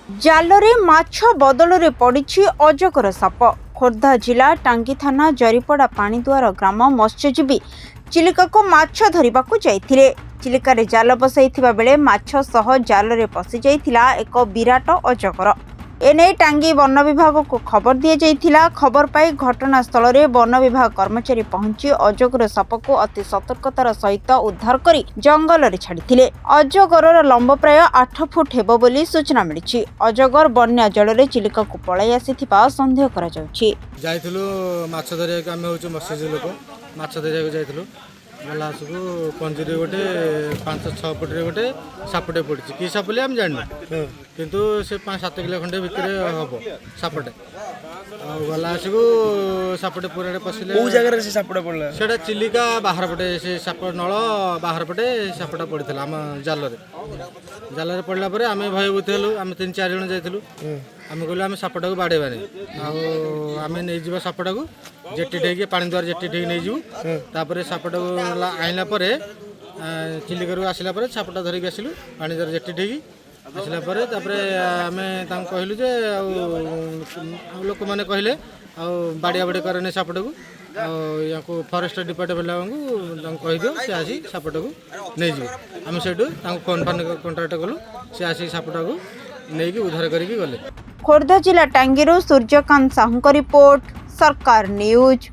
ଜାଲରେ ମାଛ ବଦଳରେ ପଡ଼ିଛି ଅଜଗର ସାପ। ଖୋର୍ଦ୍ଧା ଜିଲ୍ଲା ଟାଙ୍ଗୀ ଥାନା ଜରିପଡ଼ା ପାଣିଦୁଆର ଗ୍ରାମ ମତ୍ସ୍ୟଜୀବୀ ଚିଲିକାକୁ ମାଛ ଧରିବାକୁ ଯାଇଥିଲେ। ଚିଲିକାରେ ଜାଲ ବସାଇଥିବା ବେଳେ ମାଛ ସହ ଜାଲରେ ପଶିଯାଇଥିଲା ଏକ ବିରାଟ ଅଜଗର। ଏନେଇ ଟାଙ୍ଗୀ ବନ ବିଭାଗକୁ ଖବର ଦିଆଯାଇଥିଲା। ଖବର ପାଇ ଘଟଣାସ୍ଥଳରେ ବନ ବିଭାଗ କର୍ମଚାରୀ ପହଞ୍ଚି ଅଜଗର ସାପକୁ ଅତି ସତର୍କତାର ସହିତ ଉଦ୍ଧାର କରି ଜଙ୍ଗଲରେ ଛାଡ଼ିଥିଲେ। ଅଜଗରର ଲମ୍ବ ପ୍ରାୟ 8 ଫୁଟ ହେବ ବୋଲି ସୂଚନା ମିଳିଛି। ଅଜଗର ବନ୍ୟା ଜଳରେ ଚିଲିକାକୁ ପଳାଇ ଆସିଥିବା ସନ୍ଦେହ କରାଯାଉଛି। ଯାଇଥିଲୁ ମାଛ ଧରିବାକୁ। ଆମେ ହେଉଛୁ ମତ୍ସ୍ୟଜୀବୀ ଲୋକ। ମାଛ ଧରିବାକୁ ଯାଇଥିଲୁ। ଗଲା ଆସକୁ ପଞ୍ଜିରେ ଗୋଟେ 5-6 ଫୁଟରେ ଗୋଟେ ସାପଟେ ପଡ଼ିଛି। କି ସାପ ବୋଲି ଆମେ ଜାଣିନୁ, କିନ୍ତୁ ସେ 5-7 କିଲୋ ଖଣ୍ଡେ ଭିତରେ ହବ ସାପଟେ। ଆଉ ଗଲା ଆସିକୁ ସାପଟେ ପୁରାରେ ପଶିଲେ। କୋଉ ଜାଗାରେ ସେ ସାପଟା ପଡ଼ିଲା? ସେଇଟା ଚିଲିକା ବାହାର ପଟେ, ସେ ସାପ ନଳ ବାହାର ପଟେ ସାପଟା ପଡ଼ିଥିଲା ଆମ ଜାଲରେ ପଡ଼ିଲା ପରେ ଆମେ ଭୟଭୀତ ହେଲୁ। ଆମେ 3-4 ଜଣ ଯାଇଥିଲୁ। ଆମେ କହିଲୁ ଆମେ ସାପଟାକୁ ବାଡ଼େଇବାନି, ଆଉ ଆମେ ନେଇଯିବା ସାପଟାକୁ ଜେଟି ଠେଇକି ପାଣିଦୁଆର ଜେଟି ଠେଇକି ନେଇଯିବୁ। ତାପରେ ସାପଟାକୁ ଆଣିଲା ପରେ ଚିଲିକାରୁ ଆସିଲା ପରେ ସାପଟା ଧରିକି ଆସିଲୁ ପାଣିଦୁଆର ଜେଟି ଠେଇକି ଆସିଲା ପରେ ତାପରେ ଆମେ ତାଙ୍କୁ କହିଲୁ ଯେ ଆଉ ଲୋକମାନେ କହିଲେ ଆଉ ବାଡ଼ିଆ ବାଡ଼ି କରେନି ସାପଟାକୁ, ଆଉ ୟାଙ୍କୁ ଫରେଷ୍ଟ ଡିପାର୍ଟମେଣ୍ଟଙ୍କୁ ତାଙ୍କୁ କହିଦିଅ, ସେ ଆସି ସାପଟାକୁ ନେଇଯିବେ। ଆମେ ସେଇଠୁ ତାଙ୍କୁ ଫୋନ୍ କଣ୍ଟାକ୍ଟ କଲୁ। ସେ ଆସି ସାପଟାକୁ ନେଇକି ଉଦ୍ଧାର କରିକି ଗଲେ। ଖୋର୍ଦ୍ଧା ଜିଲ୍ଲା ଟାଙ୍ଗୀରୁ ସୂର୍ଯ୍ୟକାନ୍ତ ସାହୁଙ୍କ ରିପୋର୍ଟ, ସରକାର ନ୍ୟୁଜ୍।